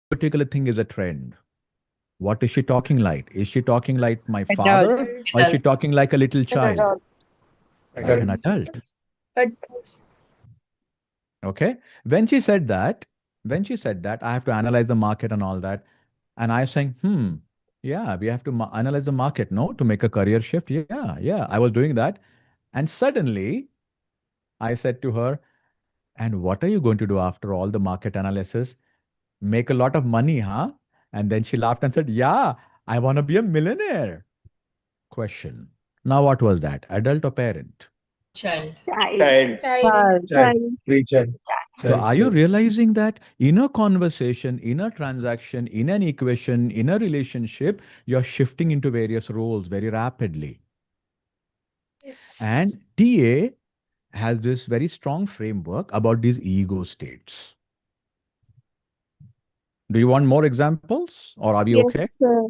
particular thing is a trend. What is she talking like? Is she talking like my Adult. father, or is she talking like a little child, like an Adult. adult? But Okay. When she said that, I have to analyze the market and all that. And I was saying, yeah, we have to analyze the market, no, to make a career shift. Yeah, yeah. I was doing that. And suddenly I said to her, and what are you going to do after all the market analysis? Make a lot of money, huh? And then she laughed and said, yeah, I want to be a millionaire. Question. Now, what was that? Adult or parent? Child. Child. child. Child. Child. Child. Free child. So, Child are you still. realizing that in a conversation, in a transaction, in an equation, in a relationship, you're shifting into various roles very rapidly? Yes. And TA has this very strong framework about these ego states. Do you want more examples or are we Yes, okay? sir.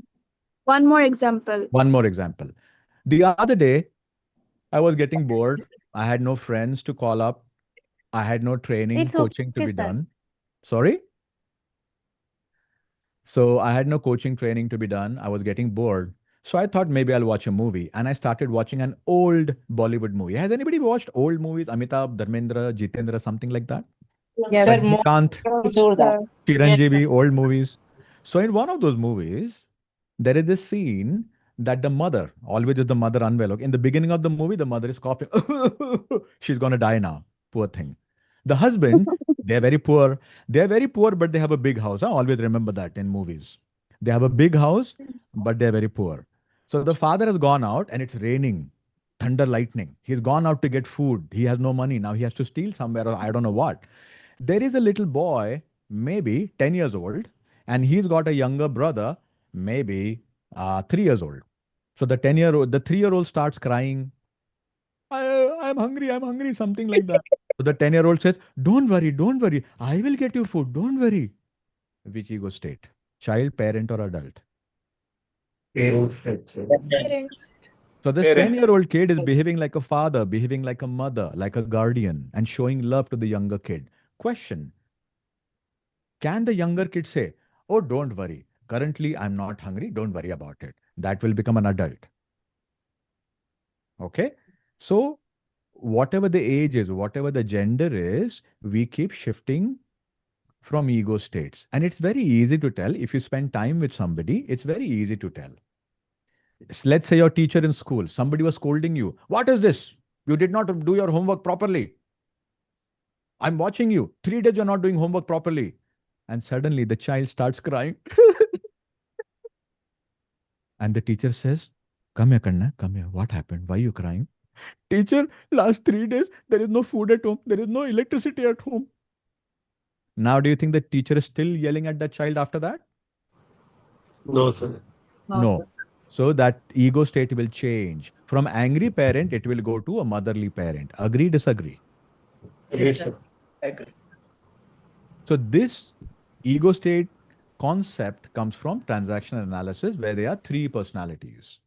One more example. One more example. The other day, I was getting bored. I had no friends to call up. I had no training, It's okay, coaching to sir. be done. Sorry? So I had no coaching training to be done. I was getting bored. So I thought maybe I'll watch a movie. And I started watching an old Bollywood movie. Has anybody watched old movies? Amitabh, Dharmendra, Jitendra, something like that? Yes. Sir, more Rajnikant, Yes, sure that. sir. Yes, sir. Chiranjeevi, old movies. So in one of those movies, there is this scene that the mother, always is the mother unwell. Okay? In the beginning of the movie, the mother is coughing. She's gonna die now. Poor thing. The husband, they're very poor. They're very poor, but they have a big house. I always remember that in movies. They have a big house, but they're very poor. So the father has gone out and it's raining, thunder, lightning. He's gone out to get food. He has no money. Now he has to steal somewhere or I don't know what. There is a little boy, maybe 10 years old, and he's got a younger brother, maybe 3 years old. So the 10-year-old, the 3-year-old starts crying, I'm hungry, something like that. So the 10-year-old says, don't worry, I will get you food, don't worry. Which ego state? Child, parent, or adult? Parents. Sir. Parents. So this Parent. 10-year-old kid is behaving like a father, behaving like a mother, like a guardian, and showing love to the younger kid. Question. Can the younger kid say, oh, don't worry. Currently, I'm not hungry. Don't worry about it. That will become an adult. Okay. So, whatever the age is, whatever the gender is, we keep shifting from ego states. And it's very easy to tell. If you spend time with somebody, it's very easy to tell. Let's say your teacher in school, somebody was scolding you. What is this? You did not do your homework properly. I'm watching you. 3 days you're not doing homework properly. And suddenly the child starts crying. And the teacher says, come here, Kanna, come here. What happened? Why are you crying? Teacher, last 3 days, there is no food at home. There is no electricity at home. Now, do you think the teacher is still yelling at that child after that? No, sir. No, sir. No. So that ego state will change. From angry parent, it will go to a motherly parent. Agree, disagree? Agree, Yes, sir. sir. Agree. So this ego state concept comes from transactional analysis where there are three personalities.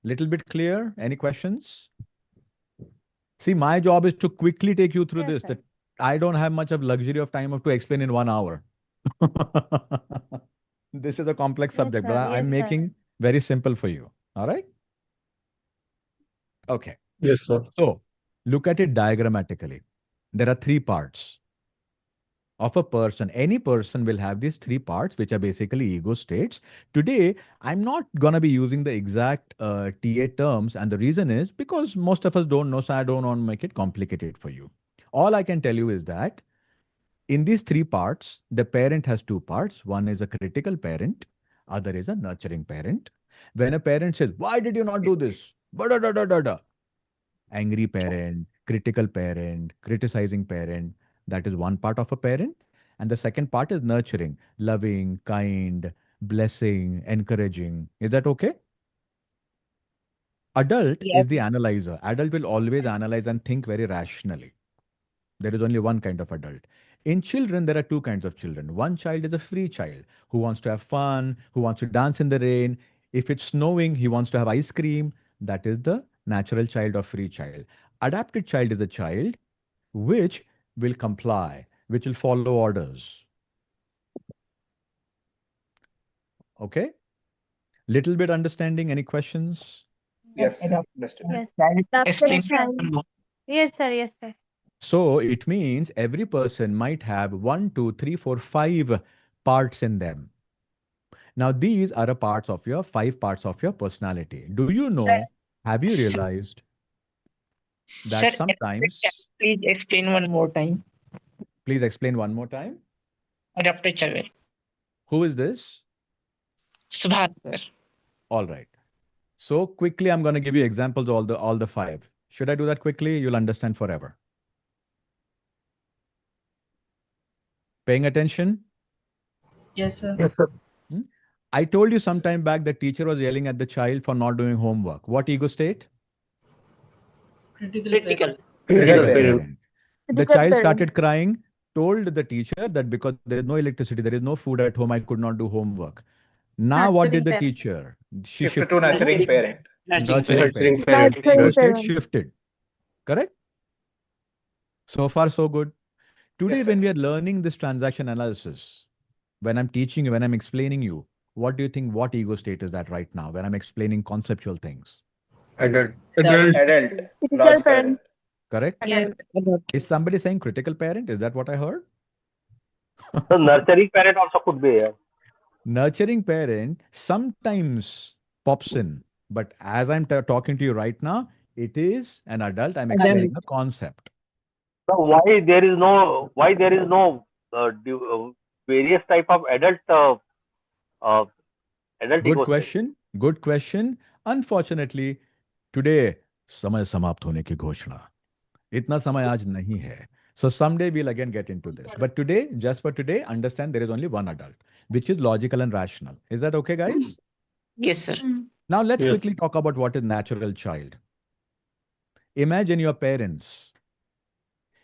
Little bit clear? Any questions? See, my job is to quickly take you through Yes, this. sir. That I don't have much of luxury of time of to explain in 1 hour. This is a complex Yes, subject, but sir. Yes, I'm sir. making very simple for you. All right? Okay. Yes, sir. So look at it diagrammatically. There are three parts of a person. Any person will have these three parts, which are basically ego states. Today, I'm not going to be using the exact TA terms. And the reason is because most of us don't know, so I don't want to make it complicated for you. All I can tell you is that in these three parts, the parent has two parts. One is a critical parent, other is a nurturing parent. When a parent says, why did you not do this? Ba-da-da-da-da-da. Angry parent, critical parent, criticizing parent, that is one part of a parent. And the second part is nurturing, loving, kind, blessing, encouraging. Is that okay? Adult Yes. is the analyzer. Adult will always analyze and think very rationally. There is only one kind of adult. In children, there are two kinds of children. One child is a free child who wants to have fun, who wants to dance in the rain. If it's snowing, he wants to have ice cream. That is the natural child or free child. Adapted child is a child which will comply, which will follow orders. Okay? Little bit understanding. Any questions? Yes, sir. Adopt- Understood. Yes. Child- Explain. Explain more. Yes, sir. Yes, sir. So it means every person might have 1, 2, 3, 4, 5 parts in them. Now, these are a parts of your 5 parts of your personality. Do you know, have you realized that Sir, sometimes, please explain one more time. please explain one more time. Adopted child. Who is this? Subhat, sir. All right. So quickly, I'm going to give you examples of all the 5. Should I do that quickly? You'll understand forever. Paying attention? Yes, sir. Yes, sir. Hmm? I told you some time back the teacher was yelling at the child for not doing homework. What ego state? Critical. Critical Critical parent. parent. The Critical child parent. started crying, told the teacher that because there is no electricity, there is no food at home, I could not do homework. Now, what did the Nurturing parent. teacher? She Shift shifted to nurturing parent. nurturing Nurturing parent. parent. Nurturing Ego state parent. shifted. Correct? So far, so good. Today, Yes, when sir. we are learning this transaction analysis, when I'm teaching you, when I'm explaining you, what do you think? What ego state is that right now when I'm explaining conceptual things? Adult. Adult. Adult. Critical Large parent. parent. Correct? Yes. Adult. Is somebody saying critical parent? Is that what I heard? So nurturing parent also could be here. Nurturing parent sometimes pops in, but as I'm talking to you right now, it is an adult. I'm explaining the concept. So why there is no various type of uh, adult Good ego state? question. Good question. Unfortunately, today समय समाप्त होने की घोषणा. इतना समय आज नहीं है. So someday we'll again get into this. But today, just for today, understand there is only one adult, which is logical and rational. Is that okay, guys? Yes, sir. Now let's Yes. quickly talk about what is natural child. Imagine your parents.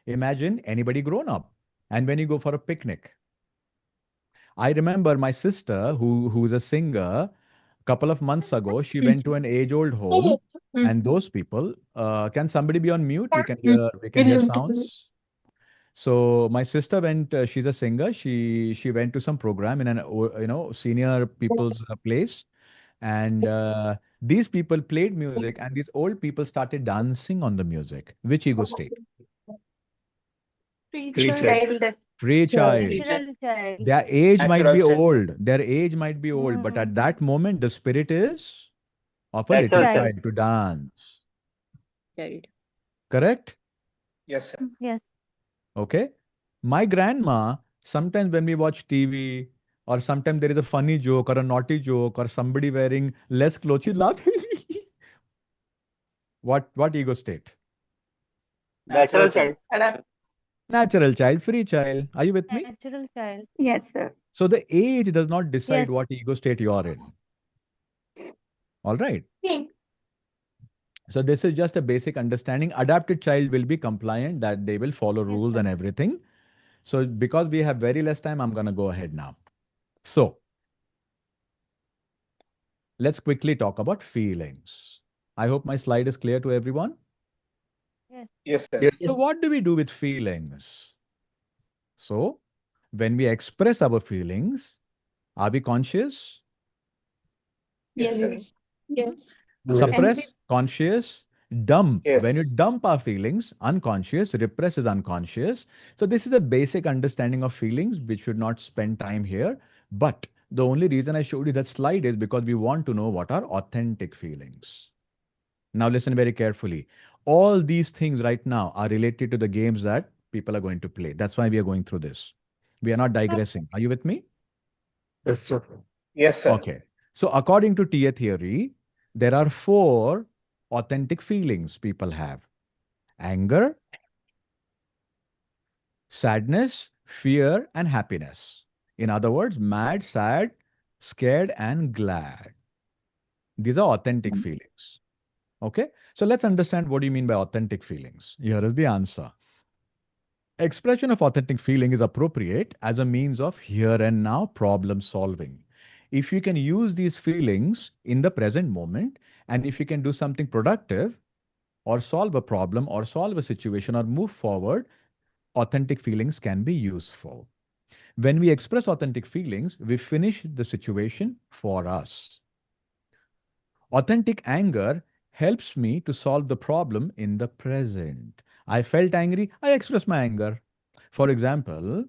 Imagine anybody grown up. And when you go for a picnic. I remember my sister, who's a singer, couple of months ago, she went to an age-old home, and those people, can somebody be on mute? We can hear sounds. So my sister went. She's a singer. She went to some program in an senior people's place, and these people played music, and these old people started dancing on the music. Which ego state? Free child. Free child. Natural child. Their age might Natural be child. old. Their age might be old, but at that moment, the spirit is of a little Natural child to dance. Child. Correct? Yes, sir. Yes. Okay. My grandma, sometimes when we watch TV, or sometimes there is a funny joke or a naughty joke, or somebody wearing less clothes, she laugh. What ego state? Natural child. Natural child, free child. Are you with me? Natural child. Yes, sir. So the age does not decide Yes. what ego state you are in. All right. So this is just a basic understanding. Adapted child will be compliant, that they will follow rules and everything. So because we have very less time, I'm going to go ahead now. So let's quickly talk about feelings. I hope my slide is clear to everyone. Yes, sir. So what do we do with feelings? So when we express our feelings, are we conscious? Yes, sir. Yes. Yes. Suppress, conscious, dump. Yes. When you dump our feelings, unconscious, repress is unconscious. So this is a basic understanding of feelings, which should not spend time here. But the only reason I showed you that slide is because we want to know what are authentic feelings. Now listen very carefully. All these things right now are related to the games that people are going to play. That's why we are going through this. We are not digressing. Are you with me? Yes, sir. Yes, sir. Okay. So according to TA theory, there are 4 authentic feelings people have: anger, sadness, fear, and happiness. In other words, mad, sad, scared, and glad. These are authentic feelings. Okay. So let's understand what do you mean by authentic feelings. Here is the answer. Expression of authentic feeling is appropriate as a means of here and now problem solving. If you can use these feelings in the present moment, and if you can do something productive or solve a problem or solve a situation or move forward, authentic feelings can be useful. When we express authentic feelings, we finish the situation for us. Authentic anger helps me to solve the problem in the present. I felt angry, I express my anger. For example,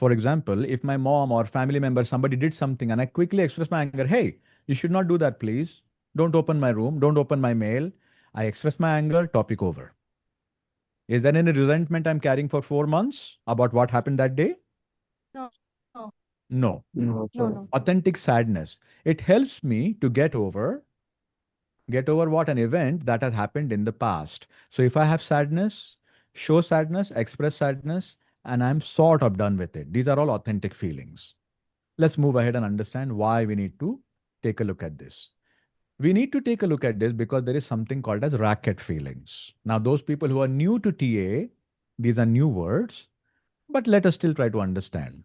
if my mom or family member, somebody did something and I quickly express my anger, hey, you should not do that, please. Don't open my room, don't open my mail. I express my anger, topic over. Is there any resentment I'm carrying for 4 months about what happened that day? No. No. No. No, No. No. Authentic sadness. It helps me to get over what an event that has happened in the past. So if I have sadness, show sadness, express sadness, and I'm sort of done with it. These are all authentic feelings. Let's move ahead and understand why we need to take a look at this. We need to take a look at this because there is something called as racket feelings. Now, those people who are new to TA, these are new words, but let us still try to understand.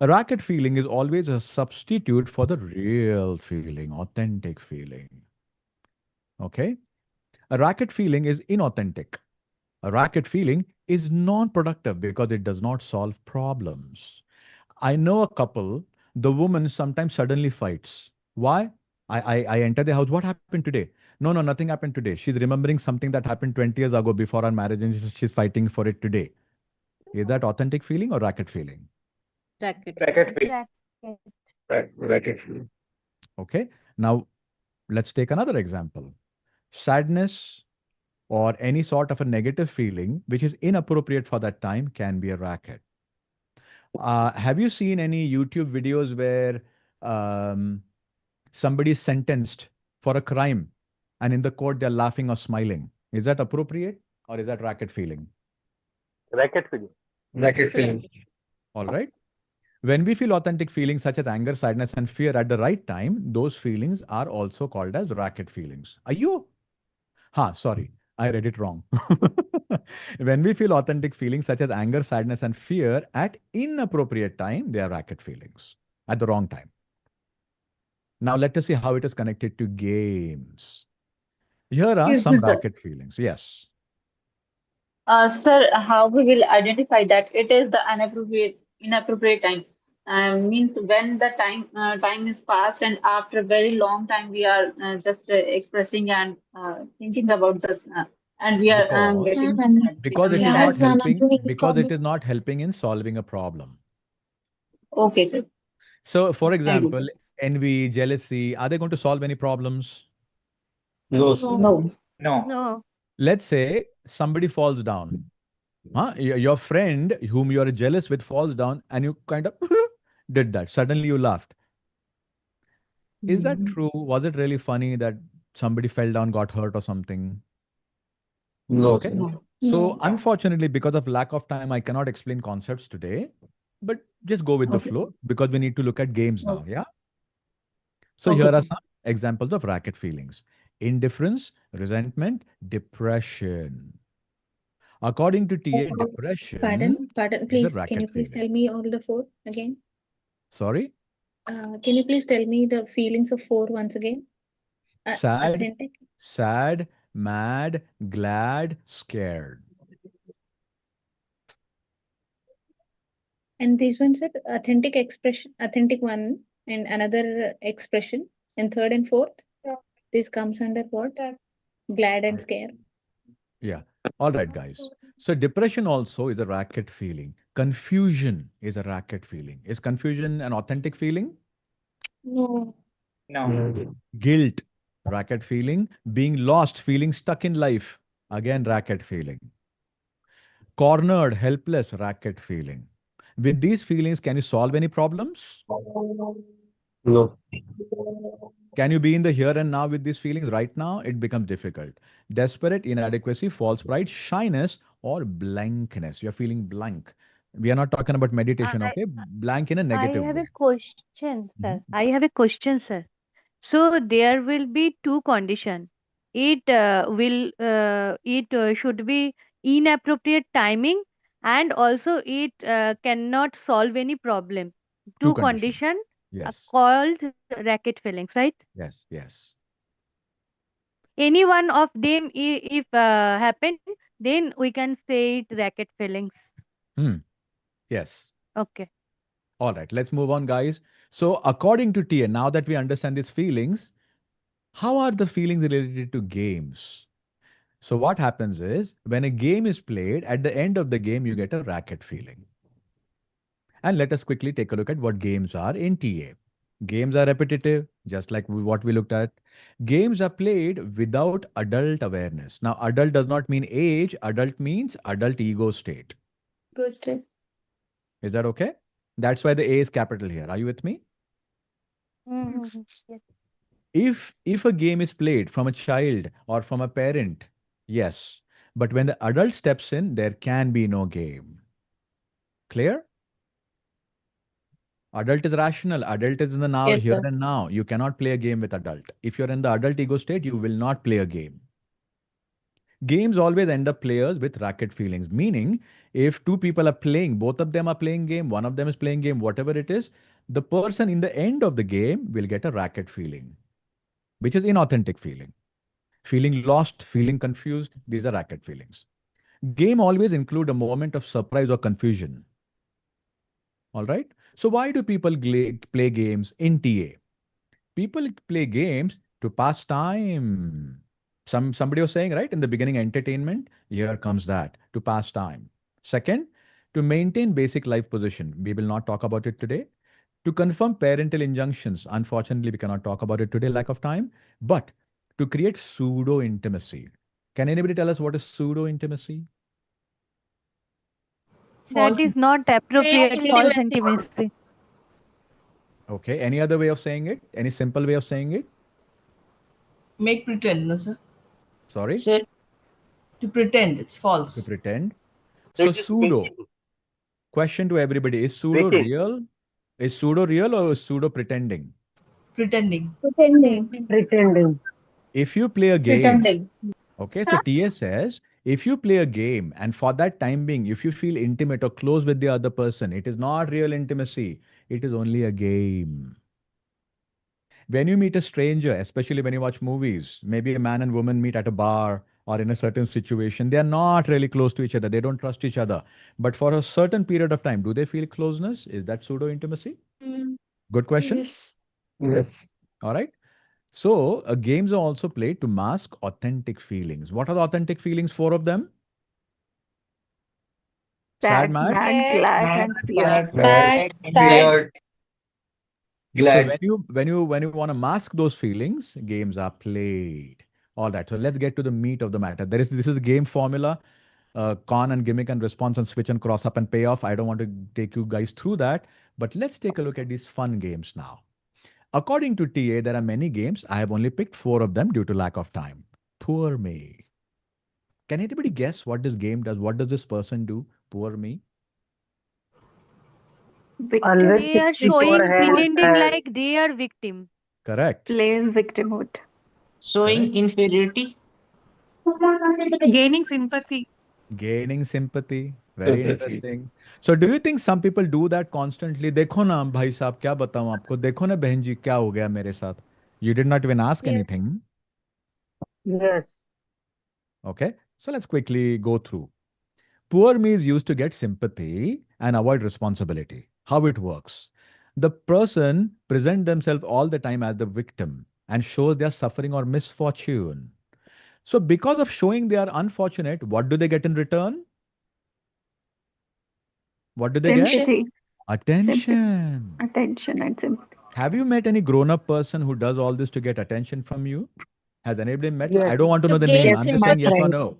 A racket feeling is always a substitute for the real feeling, authentic feeling. Okay? A racket feeling is inauthentic. A racket feeling is non-productive because it does not solve problems. I know a couple, the woman sometimes suddenly fights. Why? I enter the house. What happened today? No, nothing happened today. She's remembering something that happened 20 years ago before our marriage and she's fighting for it today. Is that authentic feeling or racket feeling? Racket. Racket feeling. Racket. Racket feeling. Okay. Now let's take another example. Sadness or any sort of a negative feeling which is inappropriate for that time can be a racket. Have you seen any YouTube videos where somebody is sentenced for a crime and in the court they're laughing or smiling? Is that appropriate or is that racket feeling? Racket feeling. Racket feeling. All right. When we feel authentic feelings such as anger, sadness, and fear at the right time, those feelings are also called as racket feelings. Are you? Sorry, I read it wrong. When we feel authentic feelings such as anger, sadness, and fear at inappropriate time, they are racket feelings at the wrong time. Now let us see how it is connected to games. Here are Excuse some me, sir. racket feelings. Yes. Sir, how we will identify that it is the inappropriate time? Means when the time is passed and after a very long time we are just expressing and thinking about this and we are getting sad, Because it becoming is sad. not helping, because it is not helping in solving a problem. Okay, sir. So, for I do. example, envy, jealousy, are they going to solve any problems? No, sir. No. No. No. Let's say somebody falls down. Your friend whom you are jealous with falls down and you kind of did that. Suddenly you laughed. Is that true? Was it really funny that somebody fell down, got hurt or something? No, Okay. sir. No. So unfortunately, because of lack of time, I cannot explain concepts today, but just go with the Okay, sir. flow because we need to look at games now. Okay. Yeah. So Okay, here are sir. some examples of racket feelings: indifference, resentment, depression. According to TA, depression Pardon, is a please. Can you racket please feeling. tell me all the four again? Sorry? Can you please tell me the feelings of four once again? Sad, Authentic. sad, mad, glad, scared. And these ones are authentic expression, authentic one, and another expression, and third and fourth. This comes under what? Glad and scared. Yeah. All right, guys. So depression also is a racket feeling. Confusion is a racket feeling. Is confusion an authentic feeling? No. No. Guilt, racket feeling. Being lost, feeling stuck in life, again, racket feeling. Cornered, helpless, racket feeling. With these feelings, can you solve any problems? No. Can you be in the here and now with these feelings right now? It becomes difficult. Desperate, inadequacy, false pride, shyness, or blankness. You're feeling blank. We are not talking about meditation, I okay? Blank in a I negative have a way. question, sir. Mhm. I have a question, sir. So there will be two condition. It should be inappropriate timing and also it cannot solve any problem. Two Two conditions. condition are Yes, called racket feelings, right? yes, yes. Any one of them, if happen, then we can say it racket feelings. Yes. Okay. All right, let's move on, guys. So, according to TA, now that we understand these feelings, how are the feelings related to games? So, what happens is when a game is played, at the end of the game, you get a racket feeling. And let us quickly take a look at what games are in TA. Games are repetitive, just like what we looked at. Games are played without adult awareness. Now, adult does not mean age, adult means adult ego state. Ghosted. Is that okay? That's why the A is capital here. Are you with me? Mhm. Yes. If a game is played from a child or from a parent, yes. But when the adult steps in, there can be no game. Clear? Adult is rational. Adult is in the now, Yes, here sir. and now. You cannot play a game with adult. If you're in the adult ego state, you will not play a game. Games always end up players with racket feelings, meaning if two people are playing, both of them are playing game, one of them is playing game, whatever it is, the person in the end of the game will get a racket feeling, which is inauthentic feeling. Feeling lost, feeling confused, these are racket feelings. Game always include a moment of surprise or confusion. All right. So why do people play games in TA? People play games to pass time. Somebody was saying, right, in the beginning, entertainment. Here comes that, to pass time. Second, to maintain basic life position. We will not talk about it today. To confirm parental injunctions. Unfortunately, we cannot talk about it today, lack of time. But to create pseudo intimacy. Can anybody tell us what is pseudo intimacy? That False. is not appropriate. False intimacy. intimacy. Okay. Any other way of saying it? Any simple way of saying it? Make pretend, no, sir. Sorry? Sir, To pretend, it's To false. pretend. So It is pseudo. faking. Question to everybody. Is pseudo Faking. real? Is pseudo real or is pseudo pretending? Pretending. Pretending. Pretending. If you play a game, Pretending. okay, so TS says, if you play a game and for that time being, if you feel intimate or close with the other person, it is not real intimacy. It is only a game. When you meet a stranger, especially when you watch movies, maybe a man and woman meet at a bar or in a certain situation, they are not really close to each other. They don't trust each other. But for a certain period of time, do they feel closeness? Is that pseudo intimacy? Good question. Yes. Yes. All right. So, games are also played to mask authentic feelings. What are the authentic feelings? Four of them. Sad, mad. Glad, Mad, Bad, sad, sad. So glad. when you want to mask those feelings, games are played. All right. So let's get to the meat of the matter. This is the game formula, con and gimmick and response and switch and cross up and payoff. I don't want to take you guys through that, but let's take a look at these fun games now. According to TA, there are many games. I have only picked four of them due to lack of time. Poor me. Can anybody guess what this game does? What does this person do? Poor me. Always They are keep your showing, hand pretending and like they are victim. Correct. Plays victimhood. showing inferiority. Gaining sympathy. Gaining sympathy. Very Sympathy. interesting. So do you think some people do that constantly? देखो ना भाई साहब क्या बताऊं आपको देखो ना बहन जी क्या हो गया मेरे साथ. You did not even ask Yes. anything. yes. Okay. So let's quickly go through. Poor me is used to get sympathy and avoid responsibility. How it works. The person present themselves all the time as the victim and shows their suffering or misfortune. So because of showing they are unfortunate, what do they get in return? What do they get? Sympathy. Attention. Attention and sympathy. Have you met any grown-up person who does all this to get attention from you? Has anybody met? Yes. I don't want to To know the gain name. I'm just saying yes or sympathy. no.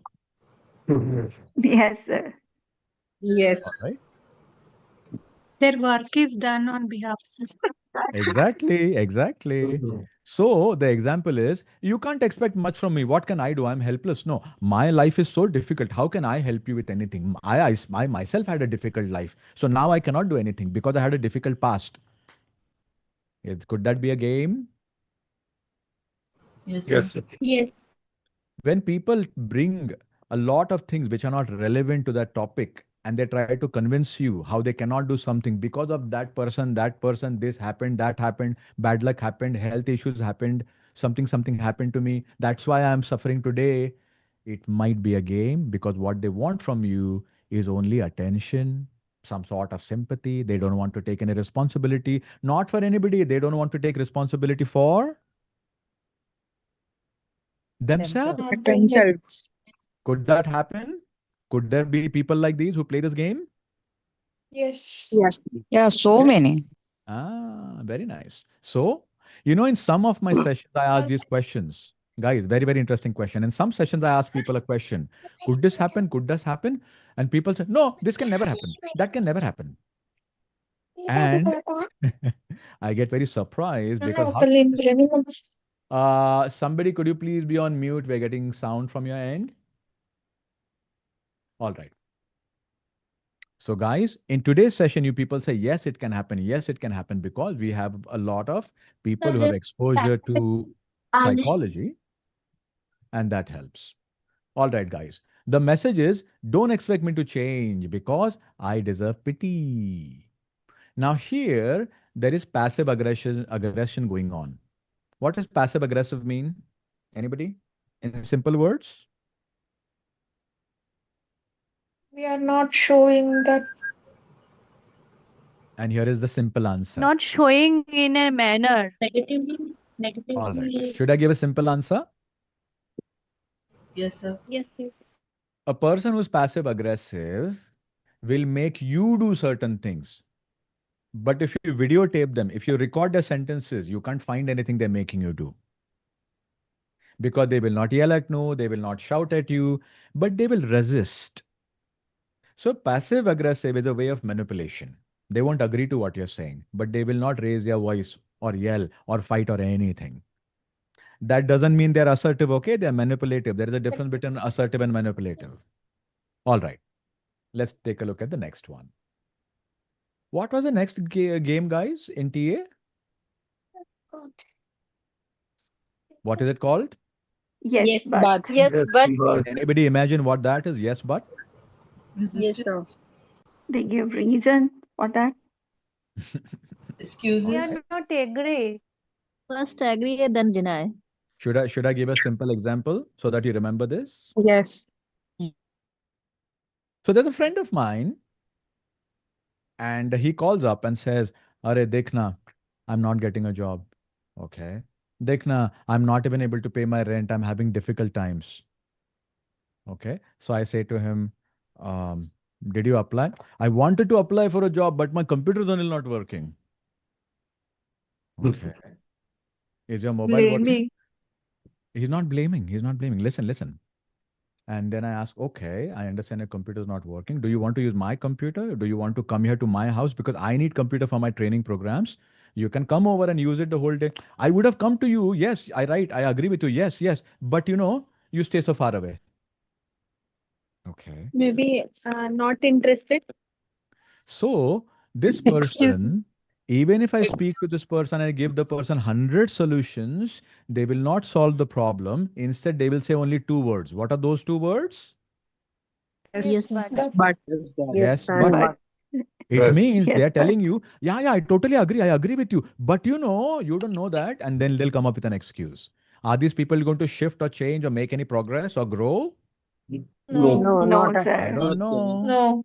Yes. Yes, sir. Yes. All right. Their work is done on behalf of. Exactly. Exactly. Mhm. So the example is, you can't expect much from me. What can I do? I'm helpless. No, my life is so difficult. How can I help you with anything? I myself had a difficult life. So now I cannot do anything because I had a difficult past. Could that be a game? Yes, sir. Yes. Sir. Yes. When people bring a lot of things which are not relevant to that topic and they try to convince you how they cannot do something because of that person, this happened, that happened, bad luck happened, health issues happened, something happened to me, that's why I'm suffering today. It might be a game because what they want from you is only attention, some sort of sympathy. They don't want to take any responsibility, not for anybody. They don't want to take responsibility for themselves. Themselves. Could that happen? Could there be people like these who play this game? Yes. Yeah, so many. Very nice. So, in some of my sessions, I ask these questions. Guys, very, very interesting question. In some sessions, I ask people a question. Could this happen? Could this happen? And people say, no, this can never happen. That can never happen. And I get very surprised because somebody, could you please be on mute? We're getting sound from your end. All right. So guys, in today's session, you people say, yes, it can happen. Yes, it can happen, because we have a lot of people who have exposure to psychology, and that helps. All right, guys. The message is, don't expect me to change because I deserve pity. Now here, there is passive aggression going on. What does passive aggressive mean? Anybody? In simple words? We are not showing that. And here is the simple answer. Not showing in a manner. All right. Should I give a simple answer? Yes, sir. Yes, please. A person who's passive aggressive will make you do certain things. But if you videotape them, if you record their sentences, you can't find anything they're making you do. Because they will not yell at you, they will not shout at you, but they will resist. So passive aggressive is a way of manipulation. They won't agree to what you're saying, but they will not raise their voice or yell or fight or anything. That doesn't mean they're assertive, okay? They're manipulative. There is a difference between assertive and manipulative. All right. Let's take a look at the next one. What was the next game, guys, in TA? What is it called? Yes, but. Yes, but. Can anybody imagine what that is? Yes, but? Resistance. They give reason for that. We Excuses. are not agree. First agree, then deny. Should I give a simple example so that you remember this? Yes. So there's a friend of mine, and he calls up and says, "Are dekhna, I'm not getting a job." Okay. "Dekhna, I'm not even able to pay my rent. I'm having difficult times." Okay. So I say to him, did you apply? "I wanted to apply for a job, but my computer is only not working." Okay. Is your mobile working? Blaming. He's not blaming. He's not blaming. Listen. And then I ask, okay, I understand your computer is not working. Do you want to use my computer? Do you want to come here to my house? Because I need computer for my training programs. You can come over and use it the whole day. I would have come to you. Yes, I agree with you. Yes. But you stay so far away. Okay. Maybe not interested. So this person, even if I speak to this person and I give the person 100 solutions, they will not solve the problem. Instead, they will say only 2 words. What are those 2 words? Yes, But. Yes, but. It Yes. means Yes, they're but. telling you, yeah, I totally agree. I agree with you. But you don't know that. And then they'll come up with an excuse. Are these people going to shift or change or make any progress or grow? No. No, I sir. don't know. No.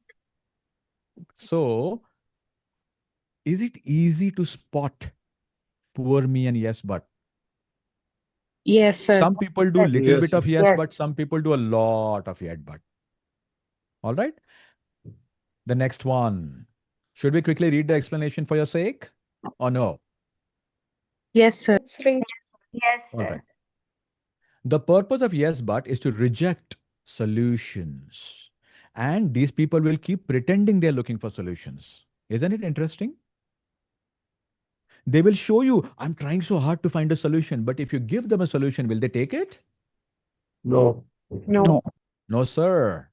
So, is it easy to spot poor me and yes, but? Yes, sir. Some people do little Yes, bit of sir. yes, but some people do a lot of yet, but. All right. The next one. Should we quickly read the explanation for your sake or no? Yes, sir. Yes, All sir. right. The purpose of yes, but is to reject solutions. And these people will keep pretending they're looking for solutions. Isn't it interesting? They will show you, I'm trying so hard to find a solution, but if you give them a solution, will they take it? No. No. No, sir.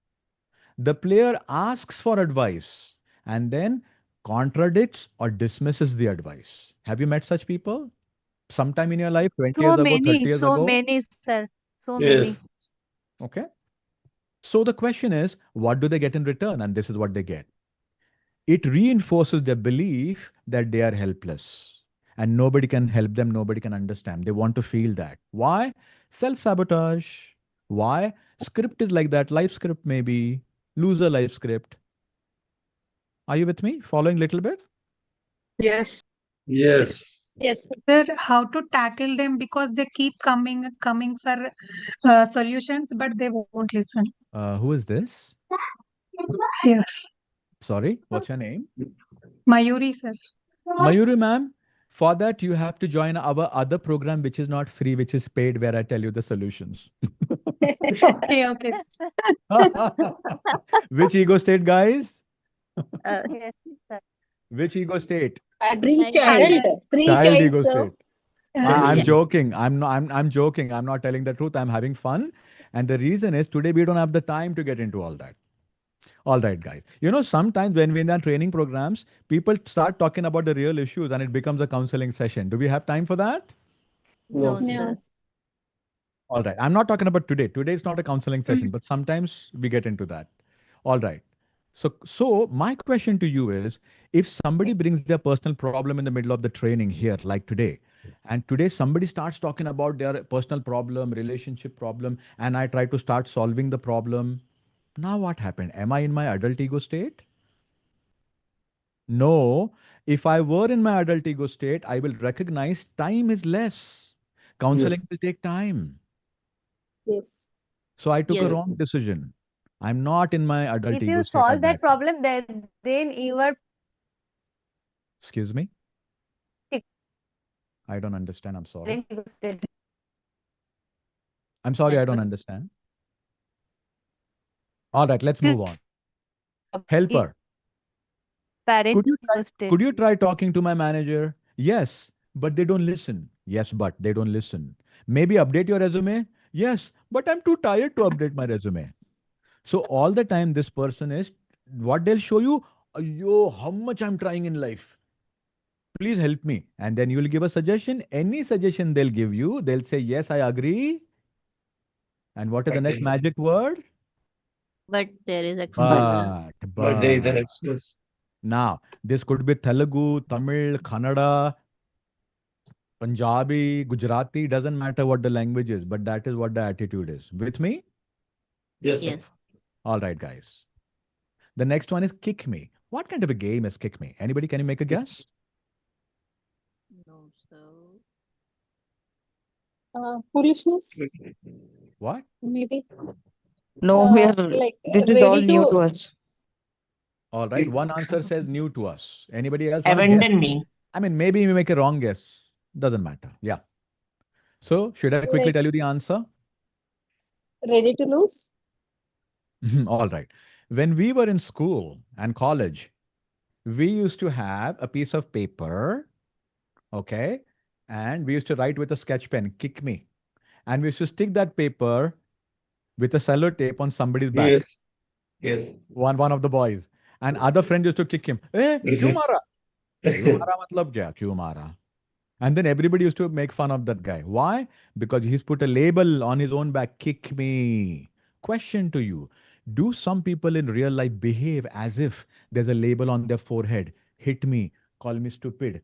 The player asks for advice and then contradicts or dismisses the advice. Have you met such people? Sometime in your life, 20 years ago, 30 years So ago? many, sir. So many. Yes. Okay. So the question is, what do they get in return? And this is what they get. It reinforces their belief that they are helpless and nobody can help them, nobody can understand. They want to feel that. Why? Self-sabotage. Why? Script is like that. Life script maybe. Loser life script. Are you with me? Following little bit? Yes. Yes. Yes. Sir, how to tackle them because they keep coming for solutions, but they won't listen. Who is this? Here, Sorry, what's your name? Mayuri, sir. Mayuri ma'am, for that you have to join our other program which is not free, which is paid, where I tell you the solutions. Okay, okay. Which ego state, guys? Yes, sir. Which ego state? Pre-child. Child Pre-child, ego sir. state. I'm joking. I'm joking. I'm not telling the truth. I'm having fun. And the reason is today we don't have the time to get into all that. All right, guys. You know, sometimes when we're in our training programs, people start talking about the real issues and it becomes a counseling session. Do we have time for that? No, No. sir. All right. I'm not talking about today. Today is not a counseling session, but sometimes we get into that. All right. So my question to you is, if somebody brings their personal problem in the middle of the training here, like today, and today somebody starts talking about their personal problem, relationship problem, and I try to start solving the problem, now what happened? Am I in my adult ego state? No. If I were in my adult ego state, I will recognize time is less. Counseling Yes. will take time. Yes. So I took a Yes. wrong decision. I'm not in my adult If ego you state at solve that that time. problem, then you are Excuse me? Tick. I don't understand. I'm sorry. in ego state. I'm sorry, I don't understand. All right, let's move on. Helper. Parent ego state. Could you try talking to my manager? Yes, but they don't listen. Yes, but they don't listen. Maybe update your resume? Yes, but I'm too tired to update my resume. So all the time this person is, what they'll show you, yo, how much I'm trying in life. Please help me. And then you will give a suggestion. Any suggestion they'll give you, they'll say, yes, I agree. And what is the next magic word? But there is excuse. But there is an excuse. Now, this could be Telugu, Tamil, Kannada, Punjabi, Gujarati, doesn't matter what the language is, but that is what the attitude is. With me? Yes. Yes. All right, guys. The next one is kick me. What kind of a game is kick me? Anybody, can you make a guess? No, sir. Foolishness, What? maybe. No, we are. Like This is all ready new to to us. All right. One answer says new to us. Anybody else want to guess? Abandon me. I mean, maybe we make a wrong guess. Doesn't matter. Yeah. So should I quickly Like- tell you the answer? ready to lose. All right. When we were in school and college, we used to have a piece of paper, okay? And we used to write with a sketch pen, kick me. And we used to stick that paper with a sellotape on somebody's back. Yes. Yes. One of the boys. And other friend used to kick him. Eh, kyun mara? Kyun mara matlab kya? Kyun mara? And then everybody used to make fun of that guy. Why? Because he's put a label on his own back, kick me. Question to you. Do some people in real life behave as if there's a label on their forehead? Hit me, call me stupid,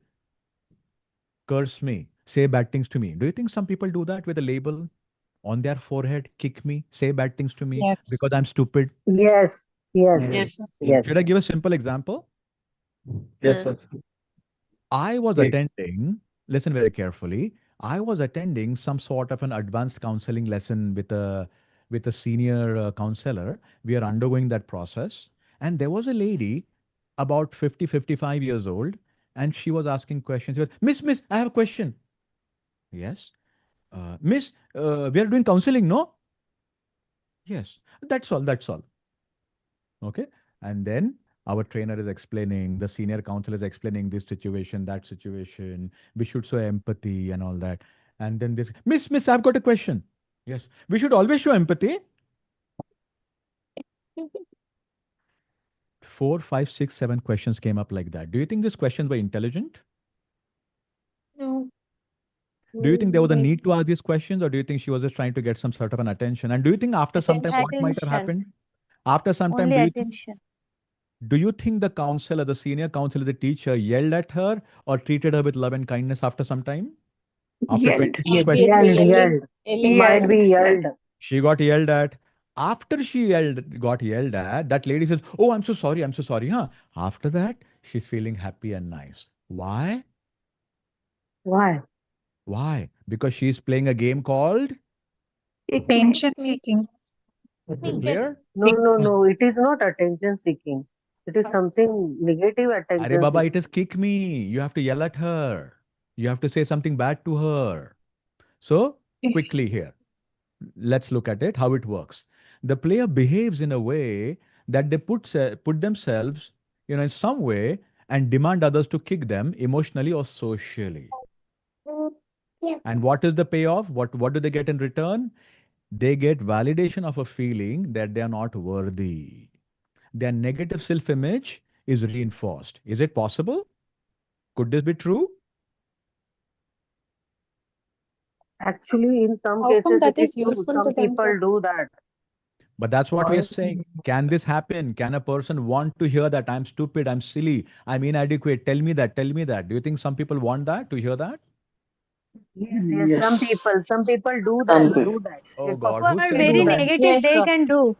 curse me, say bad things to me. Do you think some people do that with a label on their forehead? Kick me, say bad things to me Yes. because I'm stupid. Yes, yes, Yes. yes. Should I give a simple example? Yes, sir. I was Yes. attending, listen very carefully. I was attending some sort of an advanced counseling lesson with a senior counselor. We are undergoing that process. And there was a lady about 50, 55 years old, and she was asking questions. She was, Miss, I have a question. Yes. Miss, we are doing counseling, no? Yes. That's all. Okay. And then our trainer is explaining, the senior counselor is explaining this situation, that situation. We should show empathy and all that. And then this, Miss, I've got a question. Yes. We should always show empathy. 4, 5, 6, 7 questions came up like that. Do you think these questions were intelligent? No. Do you think there was a need to ask these questions, or do you think she was just trying to get some sort of an attention? And do you think after some time what might have Attention. happened? After some time, Only attention. do you think the counselor, the senior counselor, the teacher yelled at her or treated her with love and kindness after some time? After Yelled. 26 Yes. questions, Yelled, Yelling. yelled. Yelling. Might be yelled. she got yelled at. After she got yelled at, that lady says, "Oh, I'm so sorry, huh?" After that, she's feeling happy and nice. Why? Why? Why? Because she's playing a game called Attention seeking. clear? No. It is not attention seeking. It is something negative Arey attention Baba, seeking. it is kick me. You have to yell at her. You have to say something bad to her. So, quickly here, let's look at it, how it works. The player behaves in a way that they put themselves, in some way and demand others to kick them emotionally or socially. And what is the payoff? What do they get in return? They get validation of a feeling that they are not worthy. Their negative self-image is reinforced. Is it possible? Could this be true? Actually, in some How come cases, it that is is true. useful Some to them, sir? people do that. But that's what we are Why? saying. Can this happen? Can a person want to hear that I'm stupid, I'm silly, I'm inadequate? Tell me that. Tell me that. Do you think some people want that, to hear that? Yes. Some people do Some that. people. Do that. Oh It God, Who who are said they do very that. no? negative, Yes, they sir. can do.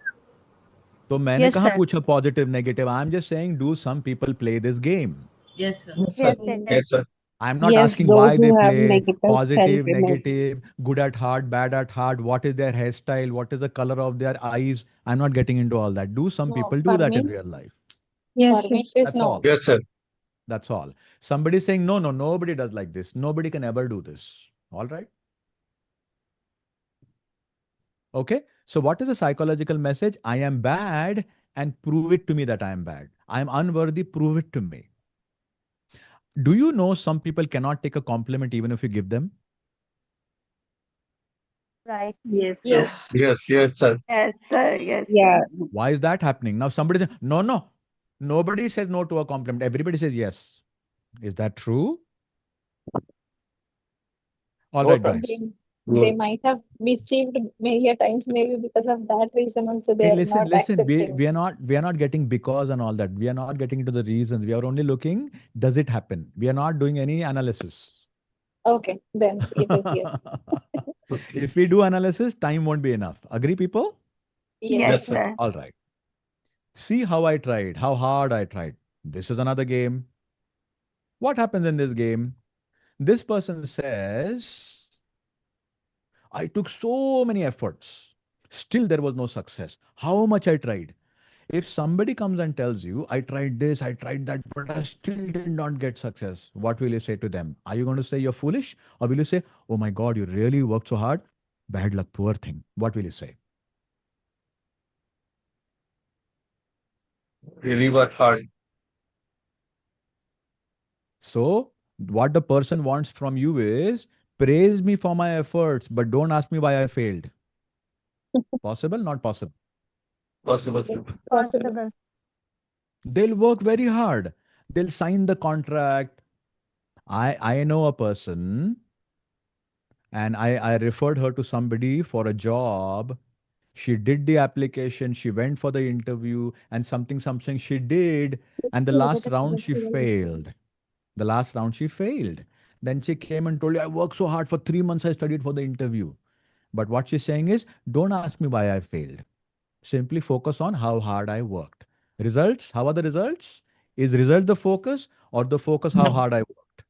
तो मैंने Yes, कहाँ sir. पूछा positive, negative? I'm just saying, do some people play this game? Yes, sir. Yes, sir. Yes, Yes, sir. I'm not Yes, asking why those they who have play negative positive, self-image. negative, good at heart, bad at heart. What is their hairstyle? What is the color of their eyes? I'm not getting into all that. Do some No, people do for that in me, real life? Yes, for me yes. it is That's no. all. Yes, sir. That's all. Somebody saying, no, no, nobody does like this. Nobody can ever do this. All right. Okay. So what is the psychological message? I am bad and prove it to me that I am bad. I am unworthy. Prove it to me. Do you know some people cannot take a compliment even if you give them? right. Yes, sir. Yes. Yes, sir. Yes, sir. Yes, Yeah. sir. Why is that happening? Now somebody says, no, no. Nobody says no to a compliment. Everybody says yes. Is that true? All No, right, sir. guys. They might have deceived many a times, maybe because of that reason also they Hey, are listen, not listen. We accepting. we are not getting because and all that. We are not getting into the reasons. We are only looking, does it happen? We are not doing any analysis. Okay, then it is yes. If we do analysis, time won't be enough. Agree, people? Yes. Yes, Yes, sir. sir. All right. See how I tried, how hard I tried. This is another game. What happens in this game? This person says, I took so many efforts. Still, there was no success. How much I tried. If somebody comes and tells you, I tried this, I tried that, but I still did not get success, what will you say to them? Are you going to say you're foolish? Or will you say, oh my God, you really worked so hard? Bad luck, poor thing. What will you say? Really work hard. So, what the person wants from you is praise me for my efforts, but don't ask me why I failed. Possible? Not possible. Possible, sir. Possible. Possible. They'll work very hard. They'll sign the contract. I know a person and I referred her to somebody for a job. She did the application, she went for the interview, and something she did, and the last round she failed. The last round she failed. Then she came and told you, I worked so hard for 3 months, I studied for the interview. But what she's saying is, don't ask me why I failed. Simply focus on how hard I worked. Results, how are the results? Is result the focus or the focus how hard I worked?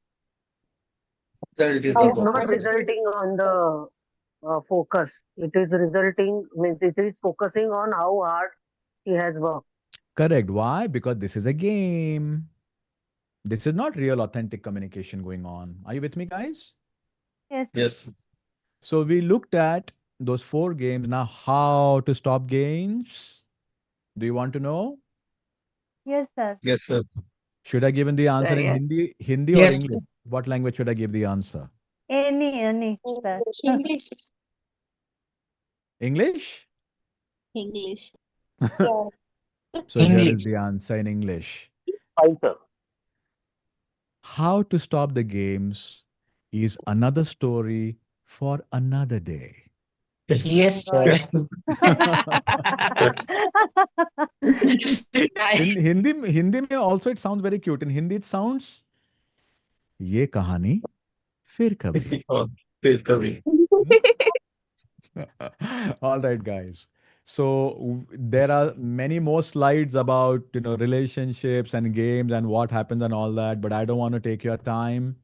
Result is It the is How not focus. hard it is. resulting on the focus. It is resulting, means it is focusing on how hard he has worked. Correct. Why? Because this is a game. This is not real authentic communication going on. Are you with me, guys? Yes. Yes. So we looked at those 4 games. Now, how to stop games? Do you want to know? Yes, sir. Yes, sir. Should I give in the answer in Yes. Hindi or Yes, English? What language should I give the answer? Any, sir. English. English? English. Yeah. So here English. is the answer in English. Fine, sir. How to stop the games is another story for another day. Yes, sir. In Hindi में also it sounds very cute. In Hindi it sounds ये कहानी फिर कभी. Oh, फिर कभी. All right, guys. So there are many more slides about, relationships and games and what happens and all that, but I don't want to take your time.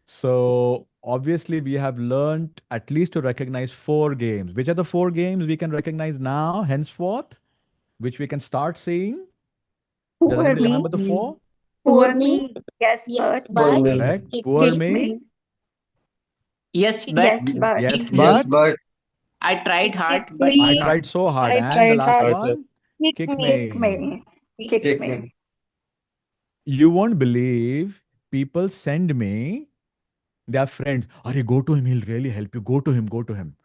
So obviously we have learned at least to recognize 4 games. Which are the 4 games we can recognize now, henceforth, which we can start seeing? Does Poor anybody me. remember the 4? Poor me. Yes, Yes, but. For but me. Correct. kick Poor me. me. Yes, Yes, but but. Yes, kick me. Yes, but but I tried hard, Kick but I me. not. tried so hard. I And the tried last hard. hard. one, Kick kick me. Kick me. me. Kick Kick me. me. You won't believe people send me their friends. Are go to him, he'll really help you. Go to him, go to him.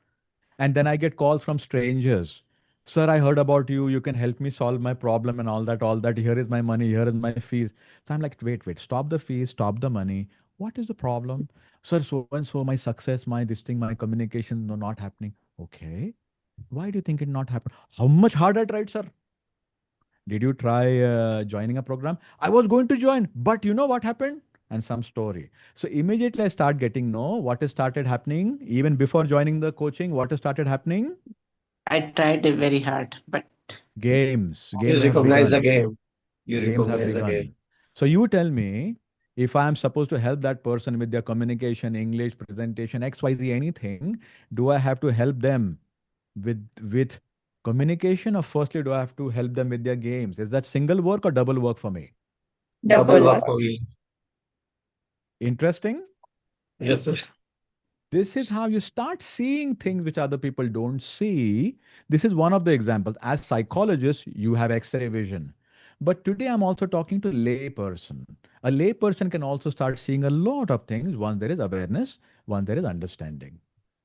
And then I get calls from strangers. Sir, I heard about you. You can help me solve my problem and all that, all that. Here is my money. Here is my fees. So I'm like, wait, stop the fees, stop the money. What is the problem? Sir, so and so, my success, my this thing, my communication, no, not happening. Okay. Why do you think it not happen? How much hard I tried, sir? Did you try joining a program? I was going to join, but you know what happened? And some story. So immediately I start getting know what has started happening. Even before joining the coaching, what has started happening? I tried it very hard, but Games. You Games have recognize the begun. game. You Games have recognize the game. begun. So you tell me, if I am supposed to help that person with their communication, English, presentation, XYZ, anything, do I have to help them with communication, or firstly do I have to help them with their games? Is that single work or double work for me? Double Double work work. for me. Interesting. Yes, sir. This is how you start seeing things which other people don't see. This is one of the examples. As psychologists, you have X-ray vision. But today I'm also talking to lay person. A lay person can also start seeing a lot of things. One, there is awareness. One, there is understanding.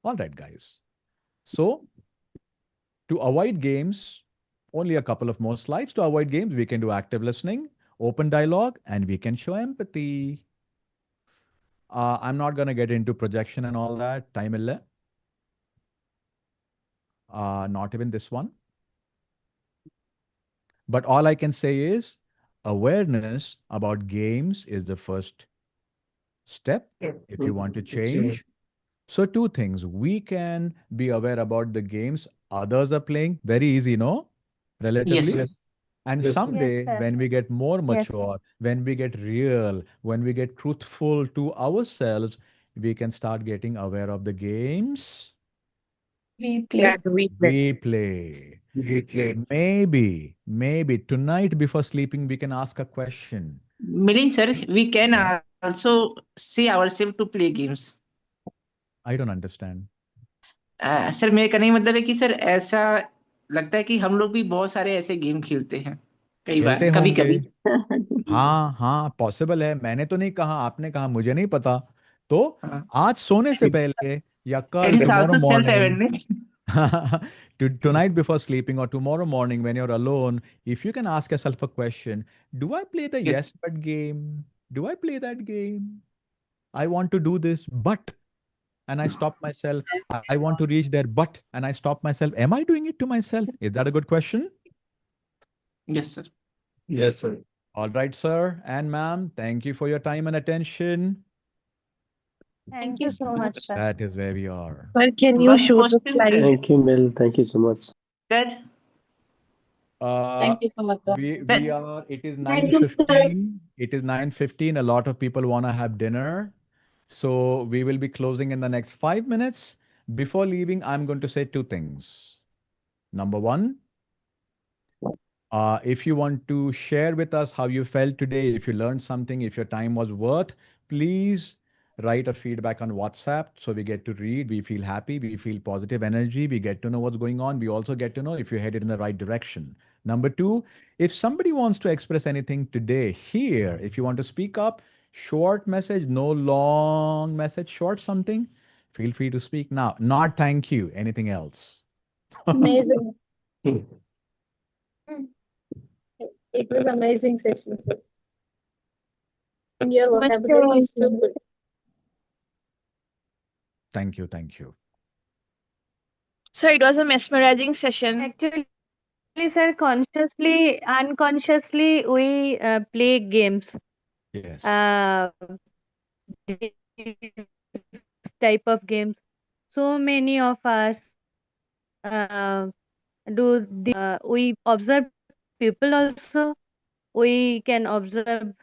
All right, guys. So to avoid games, only a couple of more slides. To avoid games, we can do active listening, open dialogue, and we can show empathy. I'm not going to get into projection and all that. Time illa. Not even this one. But all I can say is awareness about games is the first step if you want to change. So 2 things. We can be aware about the games others are playing. Very easy, no? Relatively. yes, Yes. And Yes. someday, Yes, sir. when we get more Yes, sir. mature, when we get real, when we get truthful to ourselves, we can start getting aware of the games We play. That we play. we play. Great. Maybe tonight before sleeping, we can ask a question. Milind sir, we can Yeah. also see ourselves to play games. I don't understand. Sir मेरे कहने का मतलब है कि sir ऐसा लगता है कि हम लोग भी बहुत सारे ऐसे गेम खेलते हैं कई खेलते बार कभी होंगे। कभी हाँ, पॉसिबल है। मैंने तो नहीं कहा, आपने कहा, मुझे नहीं पता। तो हाँ आज सोने से पहले या इट कल is tomorrow also self morning, awareness tonight before sleeping or tomorrow morning when you're alone, if you can ask yourself a question, do I play the yes but game? Do I play that game? I want to do this, but, and I stop myself. I want to reach there, but, and I stop myself. Am I doing it to myself? Is that a good question? Yes sir Yes, sir. All right, sir and ma'am, thank you for your time and attention. Thank you so much, sir. That is where we are. Sir, can you One show the question, slide? Thank you, Mel. Thank you so much. Sir Uh, Thank you so much, sir. we are, it is Thank you, sir. 9:15. It is 9:15. A lot of people want to have dinner. So we will be closing in the next 5 minutes. Before leaving, I'm going to say 2 things. Number 1, if you want to share with us how you felt today, if you learned something, if your time was worth, please write a feedback on WhatsApp so we get to read. We feel happy, we feel positive energy, we get to know what's going on. We also get to know if you're headed in the right direction. Number 2, if somebody wants to express anything today here, if you want to speak up, short message, no long message, short something, feel free to speak now. Not thank you, anything else. Amazing. It was amazing session, sir. And your vocabulary is too good. Thank you, thank you. So it was a mesmerizing session. Actually, sir, consciously, unconsciously, we play games. Yes. This type of games. So many of us, we observe people also. We can observe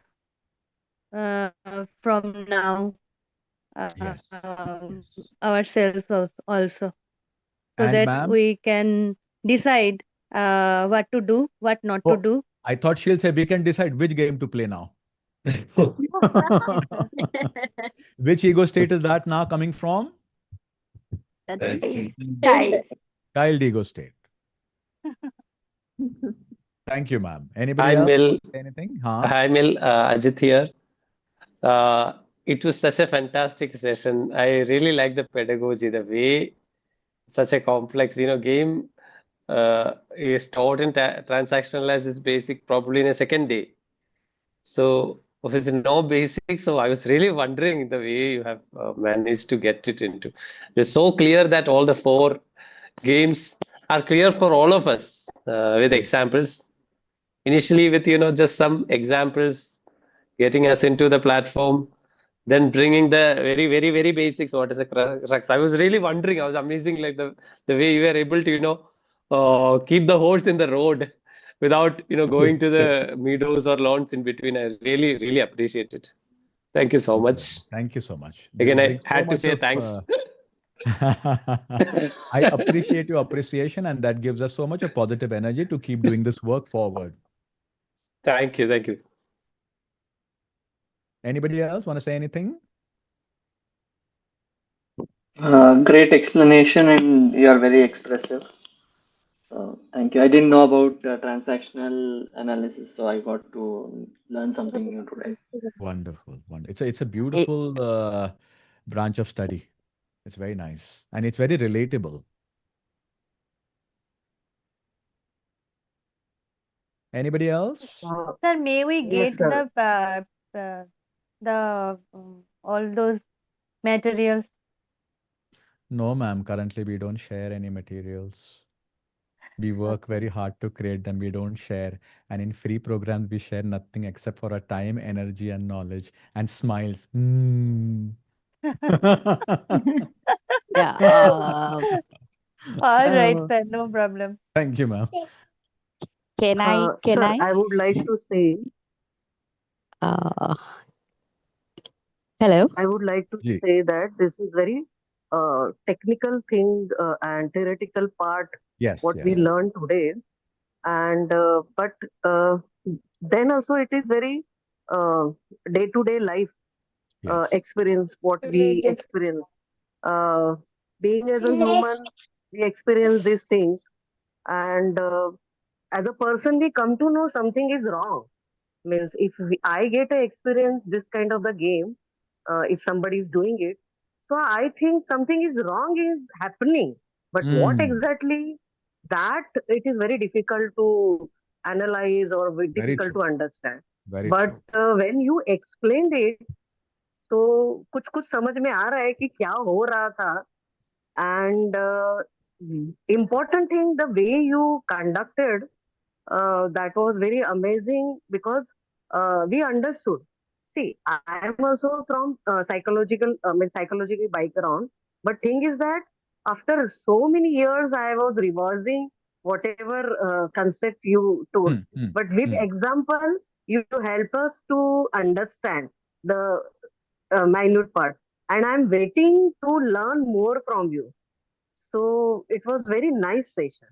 from now Yes. Yes. ourselves also, so And that ma'am, we can decide what to do, what not to oh, do. I thought she'll say we can decide which game to play now. Which ego state is that now coming from? That's Child. Child ego state. Thank you, ma'am. Anybody Hi, else Mil. want to say anything? Huh? Hi, Mil. Ajit here. It was such a fantastic session. I really like the pedagogy, the way such a complex, game is taught in transactional as is basic probably in a second day. So with no basics, so I was really wondering the way you have managed to get it into. It's so clear that all the 4 games are clear for all of us with examples. Initially with, just some examples, getting us into the platform, then bringing the very, very, very basics. What is a crux? I was really wondering. I was amazing, like the way you were able to, keep the horse in the road without, going to the meadows or lawns in between. I really, really appreciate it. Thank you so much. Thank you so much. This Again, I brings so had to much say of, thanks. I appreciate your appreciation, and that gives us so much of positive energy to keep doing this work forward. Thank you. Thank you. Anybody else want to say anything? Great explanation, and you are very expressive. So thank you. I didn't know about transactional analysis, so I got to learn something new today. Wonderful. It's a beautiful branch of study. It's very nice, and it's very relatable. Anybody else? Sir, may we Yes, get sir. all those materials? No, ma'am. Currently, we don't share any materials. We work very hard to create them. We don't share. And in free programs, we share nothing except for our time, energy, and knowledge, and smiles. Mm. Yeah. All right, Uh, sir, no problem. Thank you, ma'am. can I? Can Sir, I? I would like to say, Uh, hello. I would like to Ji. say that this is very technical thing and theoretical part Yes, what we yes. learned today, and but then also it is very day-to-day life Yes. experience what we Related. experience. Being as a human, we experience these things, and as a person, we come to know something is wrong. Means if I get to experience this kind of the game, if somebody is doing it, so I think something is wrong is happening. But what Mm. exactly, that it is very difficult to analyze or very Very difficult true. to understand. Very But true. when you explained it, तो कुछ कुछ समझ में आ रहा है कि क्या हो रहा था. And important thing, the way you conducted, that was very amazing because we understood. See, I am also from psychological background, but thing is that after so many years, I was reversing whatever concept you told. But with example, you help us to understand the minute part, and I'm waiting to learn more from you. So it was very nice session.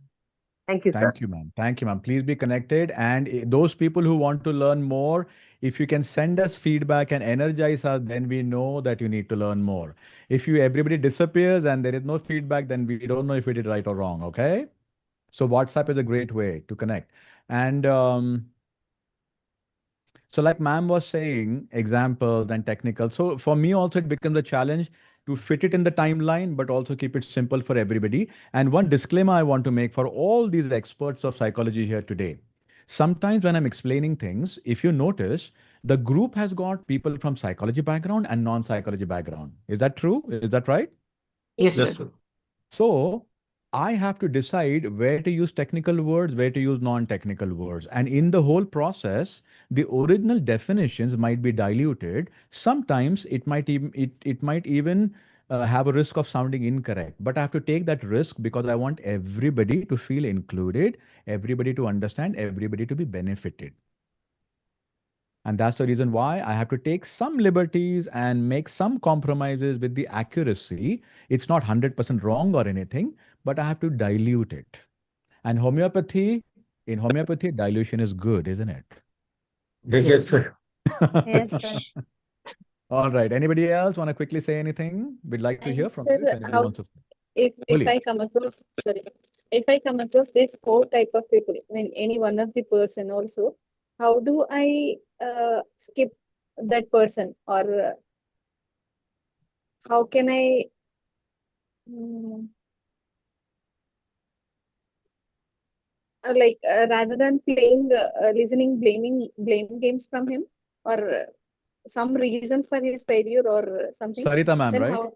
Thank you, sir. Thank you, ma'am. Thank you, ma'am. Please be connected. And those people who want to learn more, if you can send us feedback and energize us, then we know that you need to learn more. If everybody disappears and there is no feedback, then we don't know if we did right or wrong. Okay. So WhatsApp is a great way to connect. And so like ma'am was saying, examples and technical. So for me also, it becomes a challenge to fit it in the timeline, but also keep it simple for everybody. And one disclaimer I want to make for all these experts of psychology here today. Sometimes when I'm explaining things, if you notice, the group has got people from psychology background and non-psychology background. Is that true? Is that right? Yes, Yes, sir. sir. So I have to decide where to use technical words, where to use non-technical words. And in the whole process, the original definitions might be diluted. Sometimes it might even have a risk of sounding incorrect, but I have to take that risk because I want everybody to feel included, everybody to understand, everybody to be benefited. And that's the reason why I have to take some liberties and make some compromises with the accuracy. It's not 100% wrong or anything, but I have to dilute it. And in homeopathy, dilution is good, isn't it? Yes, sir. Yes, sir. All right. Anybody else want to quickly say anything? We'd like to hear And from sir, you if anybody how wants to. if Boliye. I come across if I come across this 4 type of people, I mean any one of the person also, how do I skip that person, or how can I rather than playing listening blame games from him, or some reason for his failure or something, Sarita ma'am, then right? how